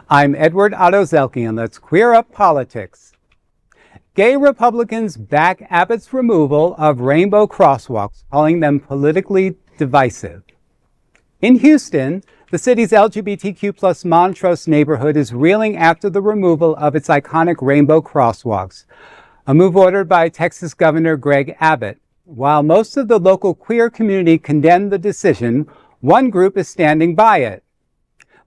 I'm Edward Otto Zelke, and let's queer up politics. Gay Republicans back Abbott's removal of rainbow crosswalks, calling them politically divisive. In Houston, the city's LGBTQ+ Montrose neighborhood is reeling after the removal of its iconic rainbow crosswalks, a move ordered by Texas Governor Greg Abbott. While most of the local queer community condemned the decision, one group is standing by it.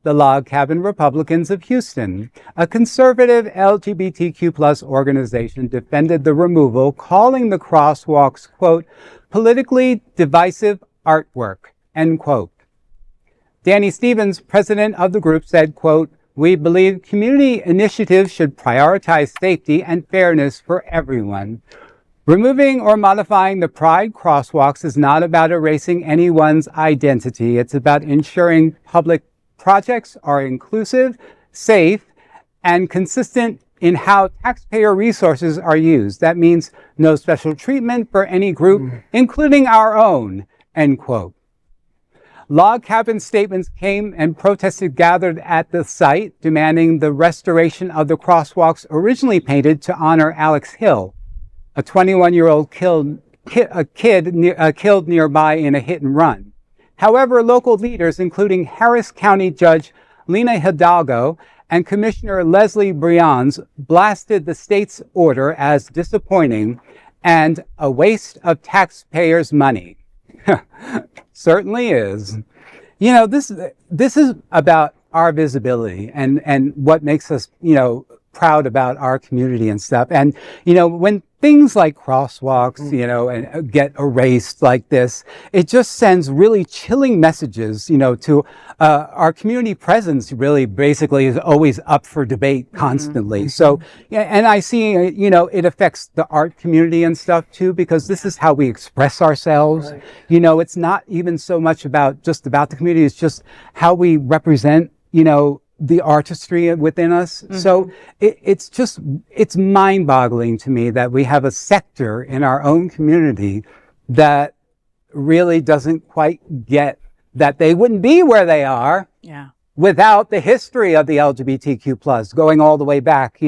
The Log Cabin Republicans of Houston, a conservative LGBTQ+ organization, defended the removal, calling the crosswalks, quote, politically divisive artwork, end quote. Danny Stevens, president of the group, said, quote, we believe community initiatives should prioritize safety and fairness for everyone. Removing or modifying the pride crosswalks is not about erasing anyone's identity. It's about ensuring public projects are inclusive, safe, and consistent in how taxpayer resources are used. That means no special treatment for any group, including our own, end quote. Log cabin statements came and protesters gathered at the site, demanding the restoration of the crosswalks originally painted to honor Alex Hill, a 21-year-old killed nearby in a hit and run. However, local leaders, including Harris County Judge Lina Hidalgo and Commissioner Lesley Briones, blasted the state's order as disappointing and a waste of taxpayers' money. Certainly is. You know, this is about our visibility and what makes us, proud about our community and stuff. And, when things like crosswalks, and get erased like this, it just sends really chilling messages, to our community presence really basically is always up for debate constantly. So, and I see, it affects the art community and stuff too, because this is how we express ourselves. Right. It's not even so much about the community, it's just how we represent, the artistry within us. So it's mind-boggling to me that we have a sector in our own community that really doesn't quite get that they wouldn't be where they are without the history of the LGBTQ+ going all the way back,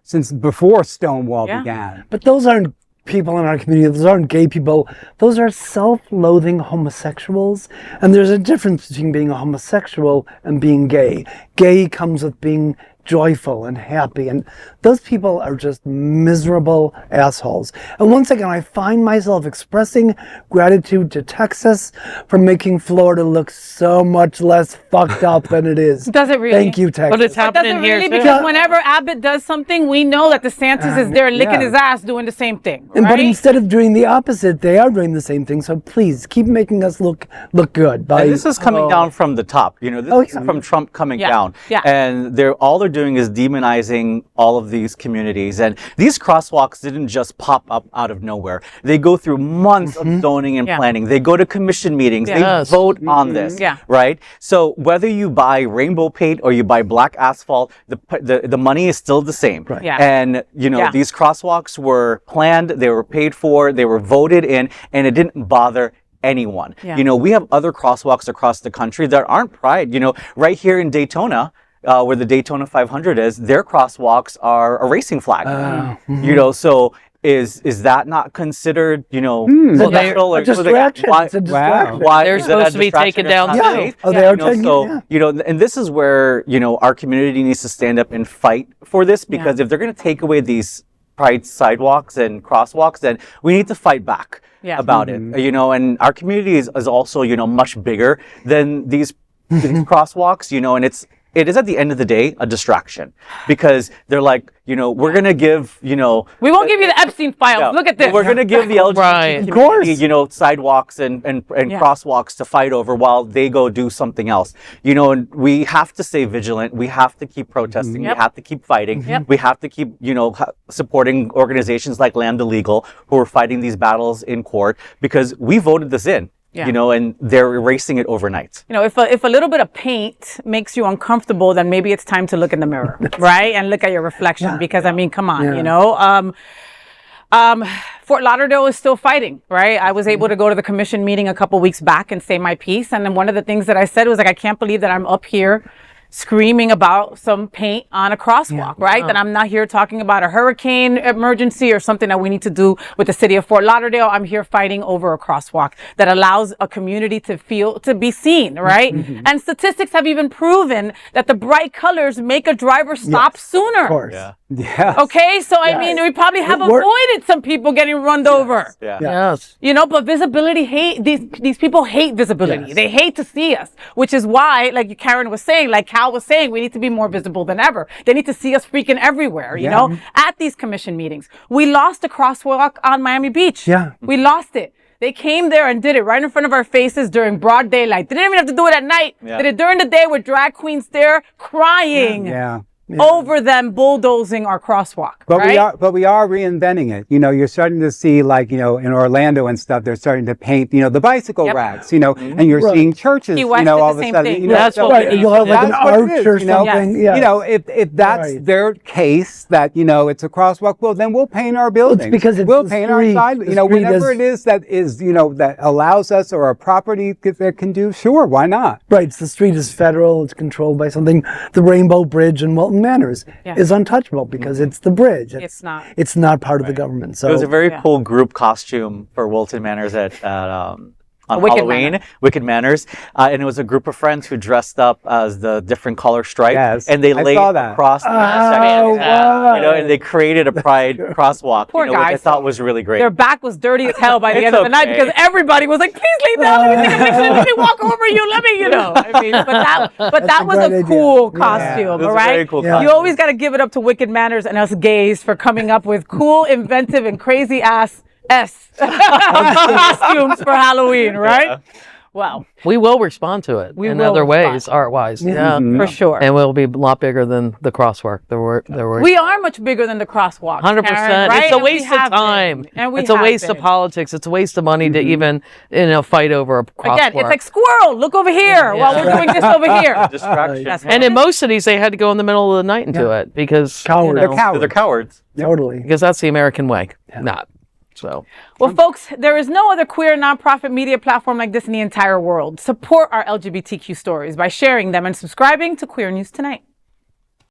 since before Stonewall began. But those aren't people in our community. Those aren't gay people. Those are self-loathing homosexuals. And there's a difference between being a homosexual and being gay. Gay comes with being joyful and happy, and those people are just miserable assholes. And once again, I find myself expressing gratitude to Texas for making Florida look so much less fucked up than it is. Does it really? Thank you, Texas. But it's happening here really, because whenever Abbott does something, we know that DeSantis is there licking his ass doing the same thing. Right? But instead of doing the opposite, they are doing the same thing. So please keep making us look good. And this is coming down from the top. This is from Trump coming down. Yeah. And all they're doing is demonizing all of these communities. And these crosswalks didn't just pop up out of nowhere. They go through months of zoning and planning. They go to commission meetings. They vote on this, right? So whether you buy rainbow paint or you buy black asphalt, the money is still the same. Right. Yeah. And, these crosswalks were planned, they were paid for, they were voted in, and it didn't bother anyone. Yeah. We have other crosswalks across the country that aren't pride. Right here in Daytona, where the Daytona 500 is, their crosswalks are a racing flag. So is that not considered, special or a distraction? It's a distraction. Why they're supposed to be taken down too. They are taking, and this is where our community needs to stand up and fight for this, because if they're going to take away these pride sidewalks and crosswalks, then we need to fight back about it. And our community is also much bigger than these crosswalks. And it is at the end of the day a distraction, because they're like, we're going to give, we won't give you the Epstein files. Look at this. We're going to give the LGBT community, sidewalks and crosswalks to fight over while they go do something else. And we have to stay vigilant. We have to keep protesting. We have to keep fighting. We have to keep, supporting organizations like Land Illegal, who are fighting these battles in court, because we voted this in. And they're erasing it overnight. If a little bit of paint makes you uncomfortable, then maybe it's time to look in the mirror, right? And look at your reflection, because come on, Fort Lauderdale is still fighting, right? I was able to go to the commission meeting a couple weeks back and say my piece. And then one of the things that I said was I can't believe that I'm up here screaming about some paint on a crosswalk, right? Then I'm not here talking about a hurricane emergency or something that we need to do with the city of Fort Lauderdale. I'm here fighting over a crosswalk that allows a community to be seen, right? And statistics have even proven that the bright colors make a driver stop sooner. Of course. Yeah. Okay, so I mean, we probably have avoided some people getting run over. Yes. You know, but visibility these people hate visibility. They hate to see us, which is why, like Karen was saying, like Cal was saying, we need to be more visible than ever. They need to see us freaking everywhere, you know, at these commission meetings. We lost a crosswalk on Miami Beach. We lost it. They came there and did it right in front of our faces during broad daylight. They didn't even have to do it at night. Did it during the day with drag queens there crying. Over them bulldozing our crosswalk. But we are reinventing it. You know, you're starting to see, like, you know, in Orlando and stuff, they're starting to paint, you know, the bicycle racks, you know, and you're seeing churches, you know, all of a sudden. You know, that's what you'll have like an arch or something. You know, if that's their case, that, you know, it's a crosswalk, well, then we'll paint our buildings. Because we'll paint our side, you know, whatever it is that is, you know, that allows us, or a property that can do, sure, why not? Right, the street is federal, it's controlled by something. The Rainbow Bridge in Walton Manors is untouchable because it's the bridge. It's not part of the government. So it was a very cool group costume for Wilton Manors on Halloween, Wicked Manners, and it was a group of friends who dressed up as the different color stripes, and they laid across the intersection, you know, and they created a pride crosswalk, Poor which I thought was really great. Their back was dirty as hell by the end of the night because everybody was like, "Please lay down, let me take a picture, let me walk over you, let me," you know. I mean, but that was a cool costume, all right? Cool You always got to give it up to Wicked Manners and us gays for coming up with cool, inventive, and crazy ass costumes for Halloween, right? Well, we will respond to it in other ways, art-wise. For sure. And we'll be a lot bigger than the crosswalk. We are much bigger than the crosswalk. 100%. Right? It's a waste of time. It's a waste of politics. It's a waste of money to even, you know, fight over a crosswalk. Again, it's like squirrel. Look over here while we're doing this over here. Distraction. And in most cities, they had to go in the middle of the night into it because Cowards. You know, They're cowards. Totally. because that's the American way. Not. So, well, folks, there is no other queer nonprofit media platform like this in the entire world. Support our LGBTQ stories by sharing them and subscribing to Queer News Tonight.